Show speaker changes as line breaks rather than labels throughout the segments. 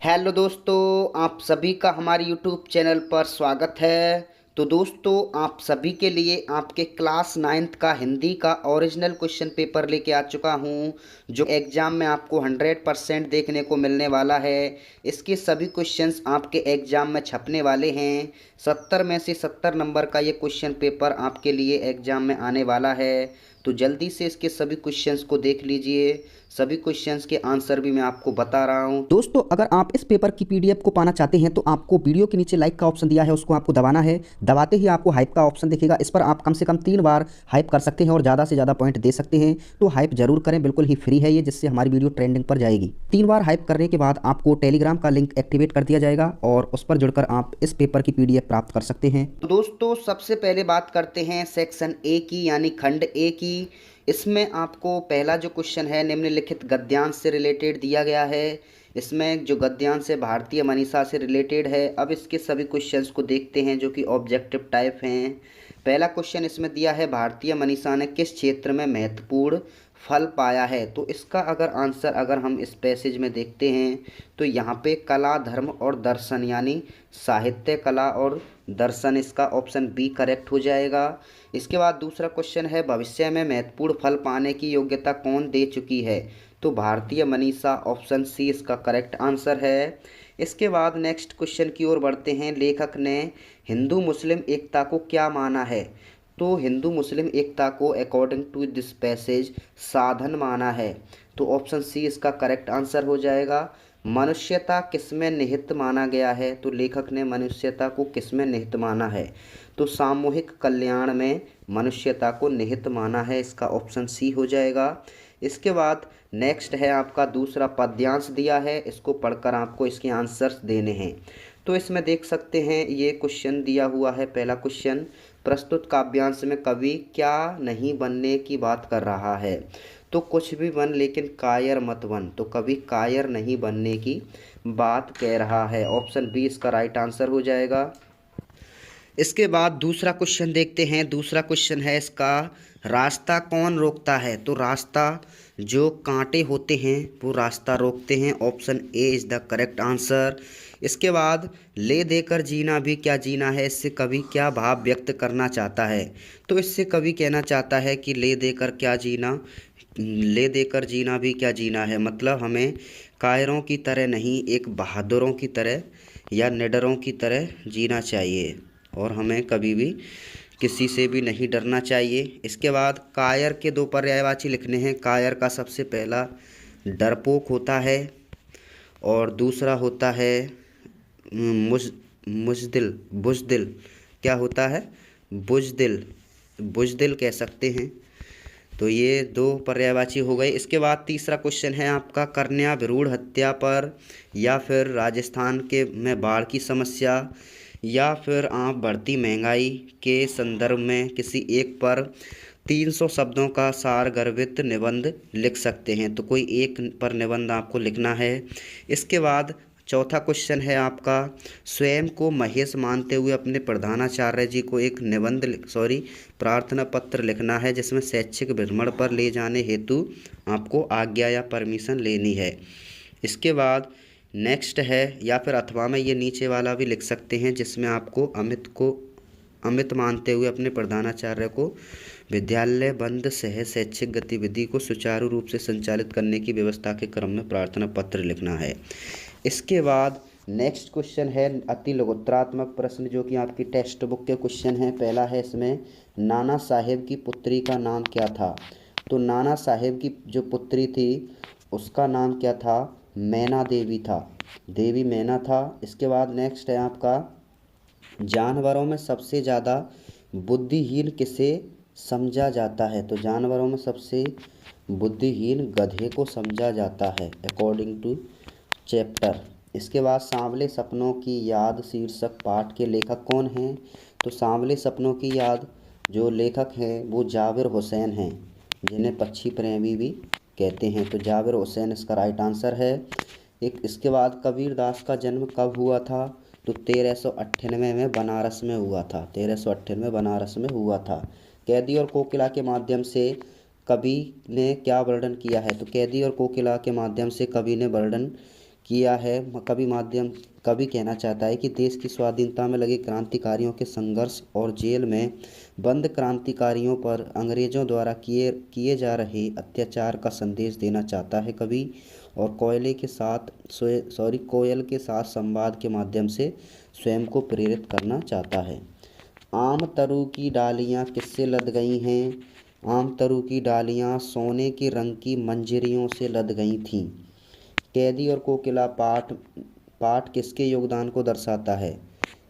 Hello दोस्तों, आप सभी का हमारे यूट्यूब चैनल पर स्वागत है। तो दोस्तों, आप सभी के लिए आपके क्लास 9th का हिंदी का ओरिजिनल क्वेश्चन पेपर लेके आ चुका हूं, जो एग्ज़ाम में आपको 100% देखने को मिलने वाला है। इसके सभी क्वेश्चंस आपके एग्ज़ाम में छपने वाले हैं। 70 में से 70 नंबर का ये क्वेश्चन पेपर आपके लिए एग्ज़ाम में आने वाला है। तो जल्दी से इसके सभी क्वेश्चंस को देख लीजिए। सभी क्वेश्चंस के आंसर भी मैं आपको बता रहा हूं।
दोस्तों, अगर आप इस पेपर की पीडीएफ को पाना चाहते हैं तो आपको वीडियो के नीचे लाइक का ऑप्शन दिया है, उसको आपको दबाना है। दबाते ही आपको हाइप का ऑप्शन दिखेगा, इस पर आप कम से कम 3 बार हाइप कर सकते हैं और ज़्यादा से ज़्यादा पॉइंट दे सकते हैं। तो हाइप जरूर करें, बिल्कुल ही फ्री है ये, जिससे हमारी वीडियो ट्रेंडिंग पर जाएगी। 3 बार हाइप करने के बाद आपको टेलीग्राम का लिंक एक्टिवेट कर दिया जाएगा और उस पर जुड़कर आप इस पेपर की पीडीएफ प्राप्त कर सकते हैं।
तो दोस्तों, सबसे पहले बात करते हैं सेक्शन ए की, यानी खंड ए की। इसमें आपको पहला जो क्वेश्चन है निम्नलिखित गद्यांश से रिलेटेड दिया गया है। इसमें जो गद्यांश है भारतीय मनीषा से रिलेटेड है। अब इसके सभी क्वेश्चंस को देखते हैं जो कि ऑब्जेक्टिव टाइप हैं। पहला क्वेश्चन इसमें दिया है, भारतीय मनीषा ने किस क्षेत्र में महत्वपूर्ण फल पाया है। तो इसका अगर हम इस पैसेज में देखते हैं तो यहाँ पे कला, धर्म और दर्शन, यानी साहित्य, कला और दर्शन, इसका ऑप्शन बी करेक्ट हो जाएगा। इसके बाद दूसरा क्वेश्चन है, भविष्य में महत्वपूर्ण फल पाने की योग्यता कौन दे चुकी है। तो भारतीय मनीषा, ऑप्शन सी इसका करेक्ट आंसर है। इसके बाद नेक्स्ट क्वेश्चन की ओर बढ़ते हैं, लेखक ने हिंदू मुस्लिम एकता को क्या माना है। तो हिंदू मुस्लिम एकता को अकॉर्डिंग टू दिस पैसेज साधन माना है। तो ऑप्शन सी इसका करेक्ट आंसर हो जाएगा। मनुष्यता किसमें निहित माना गया है। तो लेखक ने मनुष्यता को किसमें निहित माना है। तो सामूहिक कल्याण में मनुष्यता को निहित माना है, इसका ऑप्शन सी हो जाएगा। इसके बाद नेक्स्ट है आपका दूसरा पद्यांश दिया है, इसको पढ़कर आपको इसके आंसर्स देने हैं। तो इसमें देख सकते हैं ये क्वेश्चन दिया हुआ है। पहला क्वेश्चन, प्रस्तुत काव्यांश में कवि क्या नहीं बनने की बात कर रहा है। तो कुछ भी बन लेकिन कायर मत बन। तो कवि कायर नहीं बनने की बात कह रहा है, ऑप्शन बी इसका राइट आंसर हो जाएगा। इसके बाद दूसरा क्वेश्चन देखते हैं। दूसरा क्वेश्चन है इसका, रास्ता कौन रोकता है। तो रास्ता जो कांटे होते हैं वो रास्ता रोकते हैं, option A is the correct answer. इसके बाद ले देकर जीना भी क्या जीना है, इससे कवि क्या भाव व्यक्त करना चाहता है। तो इससे कवि कहना चाहता है कि ले देकर क्या जीना, ले देकर जीना भी क्या जीना है, मतलब हमें कायरों की तरह नहीं, एक बहादुरों की तरह या निडरों की तरह जीना चाहिए और हमें कभी भी किसी से भी नहीं डरना चाहिए। इसके बाद कायर के 2 पर्यायवाची लिखने हैं। कायर का सबसे पहला डरपोक होता है और दूसरा होता है मुजदिल, बुजदिल। क्या होता है, बुजदिल, बुजदिल कह सकते हैं। तो ये 2 पर्यायवाची हो गए। इसके बाद तीसरा क्वेश्चन है आपका, कन्या भ्रूण हत्या पर या फिर राजस्थान के में बाढ़ की समस्या या फिर आप बढ़ती महंगाई के संदर्भ में किसी एक पर 300 शब्दों का सार गर्भित निबंध लिख सकते हैं। तो कोई एक पर निबंध आपको लिखना है। इसके बाद चौथा क्वेश्चन है आपका, स्वयं को महेश मानते हुए अपने प्रधानाचार्य जी को एक प्रार्थना पत्र लिखना है, जिसमें शैक्षिक भ्रमण पर ले जाने हेतु आपको आज्ञा या परमिशन लेनी है। इसके बाद नेक्स्ट है, या फिर अथवा में ये नीचे वाला भी लिख सकते हैं, जिसमें आपको अमित मानते हुए अपने प्रधानाचार्य को विद्यालय बंद सह शैक्षिक गतिविधि को सुचारू रूप से संचालित करने की व्यवस्था के क्रम में प्रार्थना पत्र लिखना है। इसके बाद नेक्स्ट क्वेश्चन है अति लघुत्तरात्मक प्रश्न, जो कि आपकी टेक्स्ट बुक के क्वेश्चन है। पहला है इसमें, नाना साहेब की पुत्री का नाम क्या था। तो नाना साहेब की जो पुत्री थी उसका नाम क्या था, मैना देवी था, देवी मैना था। इसके बाद नेक्स्ट है आपका, जानवरों में सबसे ज़्यादा बुद्धिहीन किसे समझा जाता है। तो जानवरों में सबसे बुद्धिहीन गधे को समझा जाता है, अकॉर्डिंग टू चैप्टर। इसके बाद सांवले सपनों की याद शीर्षक पाठ के लेखक कौन हैं। तो सांवले सपनों की याद जो लेखक हैं वो जाबिर हुसैन हैं, जिन्हें पक्षी प्रेमी भी कहते हैं। तो जाबिर हुसैन इसका राइट आंसर है। एक इसके बाद कबीर दास का जन्म कब हुआ था। तो 1398 में बनारस में हुआ था, 1398 बनारस में हुआ था। कैदी और कोकिला के माध्यम से कवि ने क्या वर्णन किया है। तो कैदी और कोकिला के माध्यम से कवि ने वर्णन किया है। कवि कहना चाहता है कि देश की स्वाधीनता में लगे क्रांतिकारियों के संघर्ष और जेल में बंद क्रांतिकारियों पर अंग्रेजों द्वारा किए जा रहे अत्याचार का संदेश देना चाहता है कवि। और कोयल के साथ संवाद के माध्यम से स्वयं को प्रेरित करना चाहता है। आम तरू की डालियाँ किससे लद गई हैं? आम तरू की डालियाँ सोने के रंग की मंजरियों से लद गई थीं। कैदी और कोकिला पाठ किसके योगदान को दर्शाता है?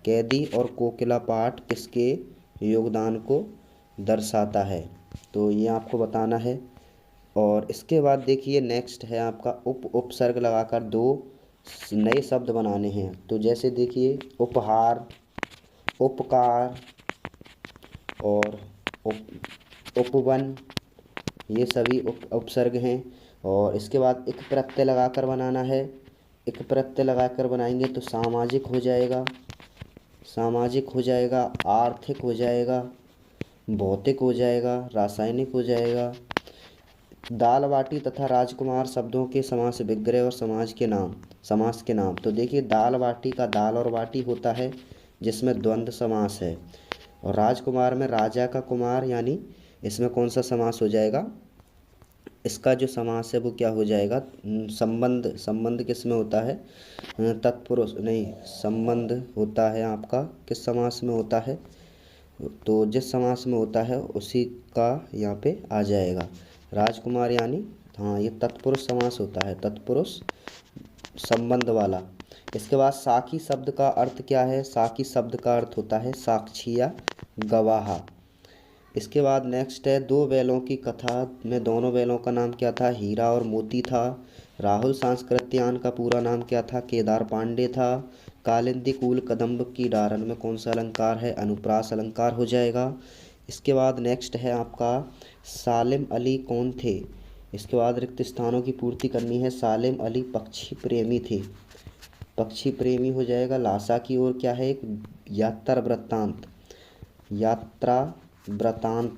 कैदी और कोकिला पाठ किसके योगदान को दर्शाता है? तो ये आपको बताना है। और इसके बाद देखिए नेक्स्ट है आपका उपसर्ग लगाकर दो नए शब्द बनाने हैं। तो जैसे देखिए उपहार, उपकार और उपवन, ये सभी उपसर्ग हैं। और इसके बाद एक प्रत्यय लगाकर बनाना है। एक प्रत्यय लगाकर बनाएंगे तो सामाजिक हो जाएगा, आर्थिक हो जाएगा, भौतिक हो जाएगा, रासायनिक हो जाएगा। दाल बाटी तथा राजकुमार शब्दों के समास विग्रह और समास के नाम। तो देखिए दाल बाटी का दाल और बाटी होता है जिसमें द्वंद्व समास है। और राजकुमार में राजा का कुमार, यानी इसमें कौन सा समास हो जाएगा? इसका जो समास है वो क्या हो जाएगा? संबंध किस में होता है? तत्पुरुष नहीं, संबंध होता है आपका किस समास में होता है? तो जिस समास में होता है उसी का यहाँ पे आ जाएगा। राजकुमार यानी, हाँ, ये तत्पुरुष समास होता है, तत्पुरुष संबंध वाला। इसके बाद साखी शब्द का अर्थ क्या है? साखी शब्द का अर्थ होता है साक्षी या गवाह। इसके बाद नेक्स्ट है दो बैलों की कथा में दोनों बैलों का नाम क्या था? हीरा और मोती था। राहुल सांस्कृत्यायन का पूरा नाम क्या था? केदार पांडे था। कालिंदी कुल कदम्ब की डारन में कौन सा अलंकार है? अनुप्रास अलंकार हो जाएगा। इसके बाद नेक्स्ट है आपका सालिम अली कौन थे? इसके बाद रिक्त स्थानों की पूर्ति करनी है। सालिम अली पक्षी प्रेमी थे, पक्षी प्रेमी हो जाएगा। लासा की ओर क्या है? एक यात्रा वृत्तांत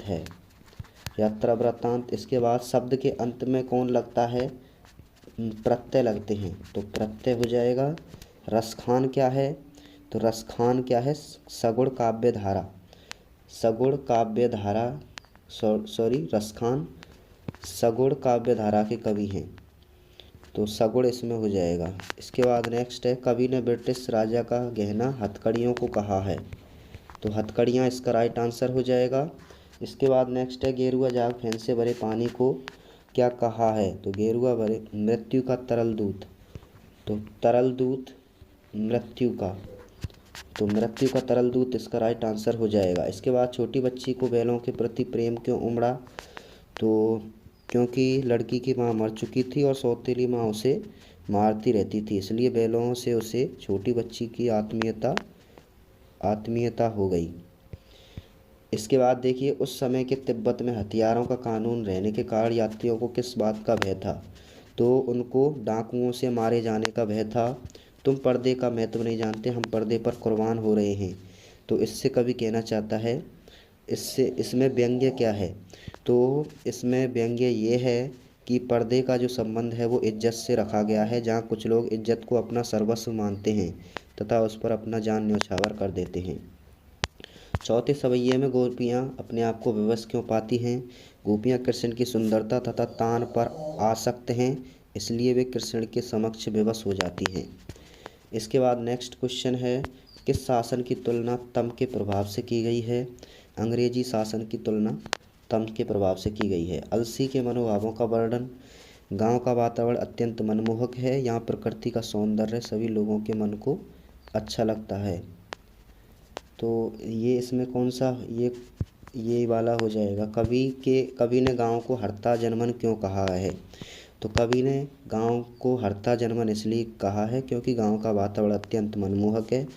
है, यात्रा वृत्तांत। इसके बाद शब्द के अंत में कौन लगता है? प्रत्यय लगते हैं, तो प्रत्यय हो जाएगा। रसखान क्या है? तो रसखान क्या है? सगुण काव्य रसखान सगुण काव्य धारा के कवि हैं, तो सगुण इसमें हो जाएगा। इसके बाद नेक्स्ट है कवि ने ब्रिटिश राजा का गहना हथकड़ियों को कहा है, तो हथकड़ियाँ इसका राइट आंसर हो जाएगा। इसके बाद नेक्स्ट है गेरुआ जाग फैन से भरे पानी को क्या कहा है? तो गेरुआ भरे मृत्यु का तरल दूत, तो तरल दूत मृत्यु का, तो मृत्यु का तरल दूत इसका राइट आंसर हो जाएगा। इसके बाद छोटी बच्ची को बैलों के प्रति प्रेम क्यों उमड़ा? तो क्योंकि लड़की की माँ मर चुकी थी और सौतेली माँ उसे मारती रहती थी, इसलिए बैलों से उसे छोटी बच्ची की आत्मीयता हो गई। इसके बाद देखिए उस समय के तिब्बत में हथियारों का कानून रहने के कारण यात्रियों को किस बात का भय था? तो उनको डाकुओं से मारे जाने का भय था। तुम पर्दे का महत्व नहीं जानते, हम पर्दे पर कुर्बान हो रहे हैं। तो इससे कवि कहना चाहता है, इसमें व्यंग्य क्या है? तो इसमें व्यंग्य ये है कि पर्दे का जो संबंध है वो इज्जत से रखा गया है, जहाँ कुछ लोग इज्जत को अपना सर्वस्व मानते हैं तथा उस पर अपना जान न्यौछावर कर देते हैं। चौथे सवैये में गोपियाँ अपने आप को विवश क्यों पाती हैं? गोपियाँ कृष्ण की सुंदरता तथा तान पर आसक्त हैं, इसलिए वे कृष्ण के समक्ष विवश हो जाती हैं। इसके बाद नेक्स्ट क्वेश्चन है किस शासन की तुलना तम के प्रभाव से की गई है? अंग्रेजी शासन की तुलना तम के प्रभाव से की गई है। अलसी के मनोभावों का वर्णन। गांव का वातावरण अत्यंत मनमोहक है, यहाँ प्रकृति का सौंदर्य सभी लोगों के मन को अच्छा लगता है। तो ये इसमें कौन सा ये वाला हो जाएगा। कवि ने गांव को हरता जनमन क्यों कहा है? तो कवि ने गांव को हरता जनमन इसलिए कहा है क्योंकि गांव का वातावरण अत्यंत मनमोहक है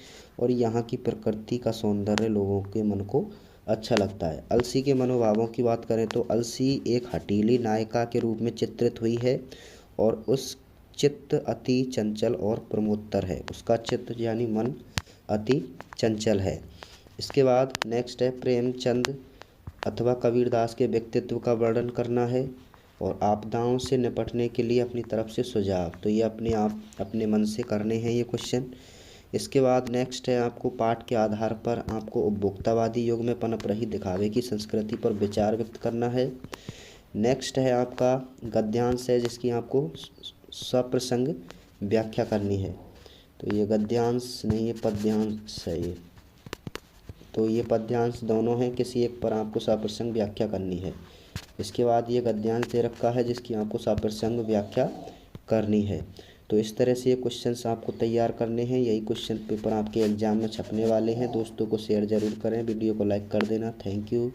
और यहाँ की प्रकृति का सौंदर्य लोगों के मन को अच्छा लगता है। अलसी के मनोभावों की बात करें तो अलसी एक हठीली नायिका के रूप में चित्रित हुई है और उस चित्त अति चंचल और प्रमोत्तर है, उसका चित्त यानी मन अति चंचल है। इसके बाद नेक्स्ट है प्रेमचंद अथवा कबीरदास के व्यक्तित्व का वर्णन करना है। और आपदाओं से निपटने के लिए अपनी तरफ से सुझाव। तो ये अपने आप अपने मन से करने हैं ये क्वेश्चन। इसके बाद नेक्स्ट है आपको पाठ के आधार पर आपको उपभोक्तावादी युग में पनप रही दिखावे की संस्कृति पर विचार व्यक्त करना है। नेक्स्ट है आपका गद्यांश है जिसकी आपको सप्रसंग व्याख्या करनी है। तो ये गद्यांश नहीं, ये पद्यांश है ये। तो ये पद्यांश दोनों हैं, किसी एक पर आपको सप्रसंग व्याख्या करनी है। इसके बाद ये गद्यांश दे रखा है जिसकी आपको सप्रसंग व्याख्या करनी है। तो इस तरह से ये क्वेश्चंस आपको तैयार करने हैं। यही क्वेश्चन पेपर आपके एग्जाम में छपने वाले हैं। दोस्तों को शेयर ज़रूर करें, वीडियो को लाइक कर देना। Thank you.